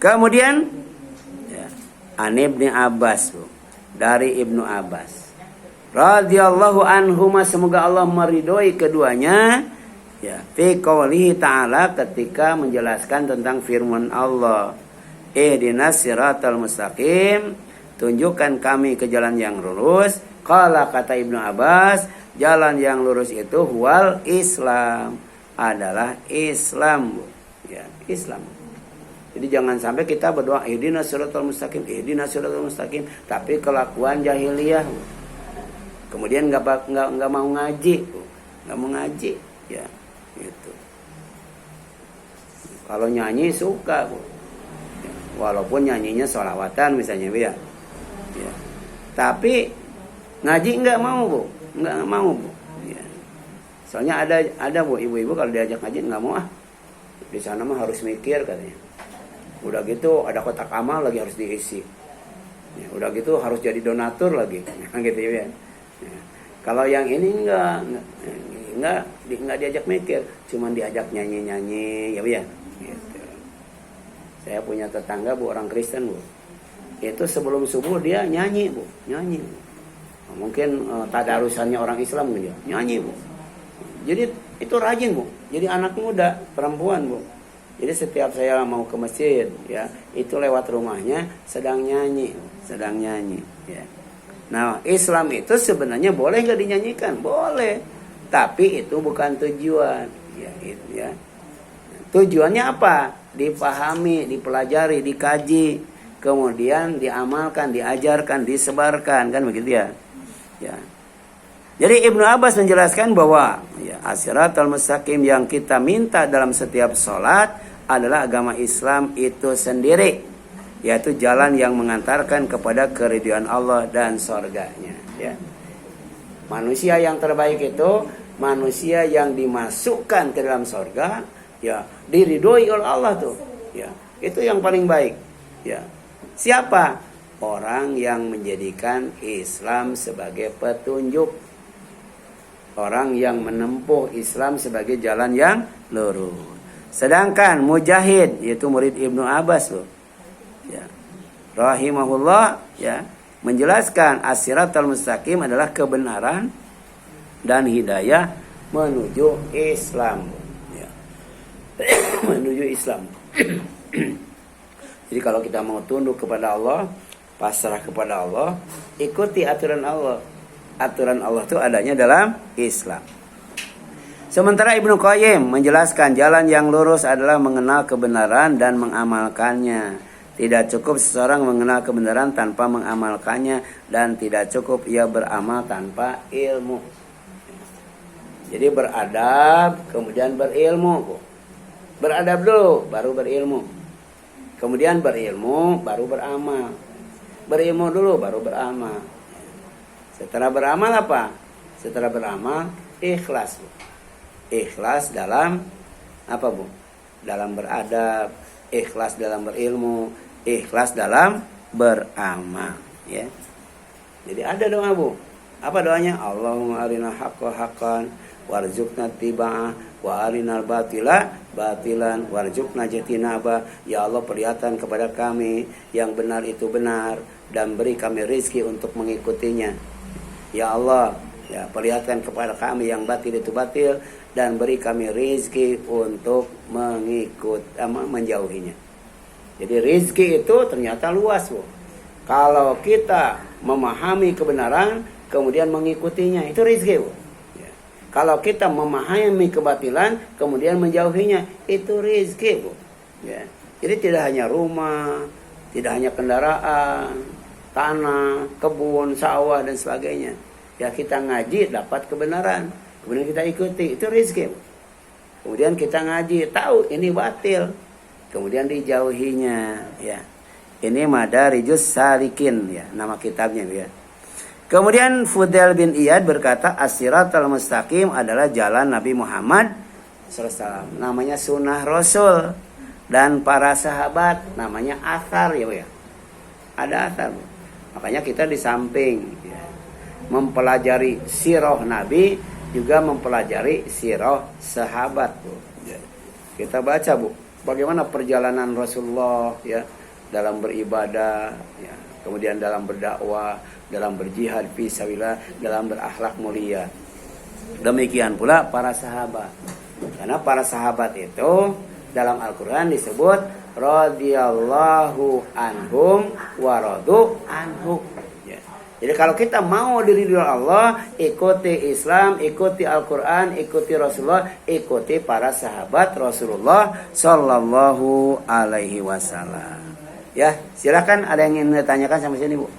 Kemudian ya, An Ibnu Abbas, Bu, dari Ibnu Abbas radhiyallahu anhuma, semoga Allah meridhoi keduanya, ya, fi qoulihi ta'ala, ketika menjelaskan tentang firman Allah, ihdinas siratal mustaqim, tunjukkan kami ke jalan yang lurus. Qala, kata Ibnu Abbas, jalan yang lurus itu huwal Islam, adalah Islam, Bu. Ya, Islam. Jadi jangan sampai kita berdoa ihdinas siratal mustaqim, ihdinas siratal mustaqim, tapi kelakuan jahiliyah, Bu. Kemudian nggak mau ngaji, Bu. Nggak mau ngaji, ya, gitu. Kalau nyanyi suka, Bu. Ya, walaupun nyanyinya sholawatan misalnya, Bu, ya. Ya. Tapi ngaji nggak mau, Bu. Nggak mau, Bu. Ya. Soalnya ada Bu, ibu-ibu kalau diajak ngaji nggak mau, di sana mah harus mikir katanya. Udah gitu ada kotak amal lagi harus diisi. Ya, udah gitu harus jadi donatur lagi, gitu ya. Ya. Kalau yang ini enggak diajak mikir, cuman diajak nyanyi-nyanyi, ya Bu, ya. Gitu. Saya punya tetangga, Bu, orang Kristen, Bu. Itu sebelum subuh dia nyanyi, Bu, nyanyi. Mungkin tadarusannya orang Islam gitu, nyanyi, Bu. Jadi itu rajin, Bu. Jadi anak muda, perempuan, Bu. Jadi setiap saya mau ke masjid, ya, itu lewat rumahnya sedang nyanyi, ya. Nah, Islam itu sebenarnya boleh nggak dinyanyikan? Boleh. Tapi itu bukan tujuan, ya, itu, ya. Tujuannya apa? Dipahami, dipelajari, dikaji, kemudian diamalkan, diajarkan, disebarkan, kan begitu, ya. Ya. Jadi Ibnu Abbas menjelaskan bahwa ya, as-siratal mustaqim yang kita minta dalam setiap sholat adalah agama Islam itu sendiri, yaitu jalan yang mengantarkan kepada keridhaan Allah dan surganya, ya. Manusia yang terbaik itu manusia yang dimasukkan ke dalam surga, ya, diridhoi oleh Allah tuh, ya. Itu yang paling baik, ya. Siapa? Orang yang menjadikan Islam sebagai petunjuk, orang yang menempuh Islam sebagai jalan yang lurus. Sedangkan Mujahid, yaitu murid Ibnu Abbas, loh, ya, rahimahullah, ya, menjelaskan as-siratal mustaqim adalah kebenaran dan hidayah menuju Islam, ya. Menuju Islam. Jadi kalau kita mau tunduk kepada Allah, pasrah kepada Allah, ikuti aturan Allah. Aturan Allah itu adanya dalam Islam. Sementara Ibnu Qayyim menjelaskan jalan yang lurus adalah mengenal kebenaran dan mengamalkannya. Tidak cukup seseorang mengenal kebenaran tanpa mengamalkannya, dan tidak cukup ia beramal tanpa ilmu. Jadi beradab, kemudian berilmu. Beradab dulu, baru berilmu. Kemudian berilmu, baru beramal. Berilmu dulu, baru beramal. Setelah beramal apa? Setelah beramal, ikhlas, Bu. Ikhlas dalam apa, Bu? Dalam beradab, ikhlas dalam berilmu, ikhlas dalam beramal, ya. Jadi ada doa, Bu. Apa doanya? Allahumma arina haqqa haqqan warzuqna tiba'ah wa arinal batila batilan warzuqna jatinaba. Ya Allah, perlihatkan kepada kami yang benar itu benar dan beri kami rizki untuk mengikutinya. Ya Allah, ya, perlihatkan kepada kami yang batil itu batil dan beri kami rizki untuk menjauhinya. Jadi rizki itu ternyata luas, Bu. Kalau kita memahami kebenaran kemudian mengikutinya, itu rizki, Bu. Ya. Kalau kita memahami kebatilan kemudian menjauhinya, itu rizki, Bu. Ya. Jadi tidak hanya rumah, tidak hanya kendaraan, tanah, kebun, sawah dan sebagainya. Ya, kita ngaji dapat kebenaran, kemudian kita ikuti, itu rezeki. Kemudian kita ngaji, tahu ini batil, kemudian dijauhinya, ya. Ini Madarijus Salikin, ya, nama kitabnya, ya. Kemudian Fudail bin Iyad berkata, as-siratal mustaqim adalah jalan Nabi Muhammad SAW, namanya sunnah Rasul, dan para sahabat namanya athar, ya. Ada athar. Makanya kita di samping, ya, mempelajari sirah Nabi, juga mempelajari sirah sahabat, Bu. Kita baca, Bu, bagaimana perjalanan Rasulullah ya dalam beribadah, ya, kemudian dalam berdakwah, dalam berjihad fisabilillah, dalam berakhlak mulia. Demikian pula para sahabat. Karena para sahabat itu dalam Al-Quran disebut radhiyallahu anhum wa radu anhu. Ya. Jadi kalau kita mau diridhoi Allah, ikuti Islam, ikuti Al-Quran, ikuti Rasulullah, ikuti para sahabat Rasulullah sallallahu alaihi wasallam. Ya, silakan ada yang ingin ditanyakan sampai sini, Bu?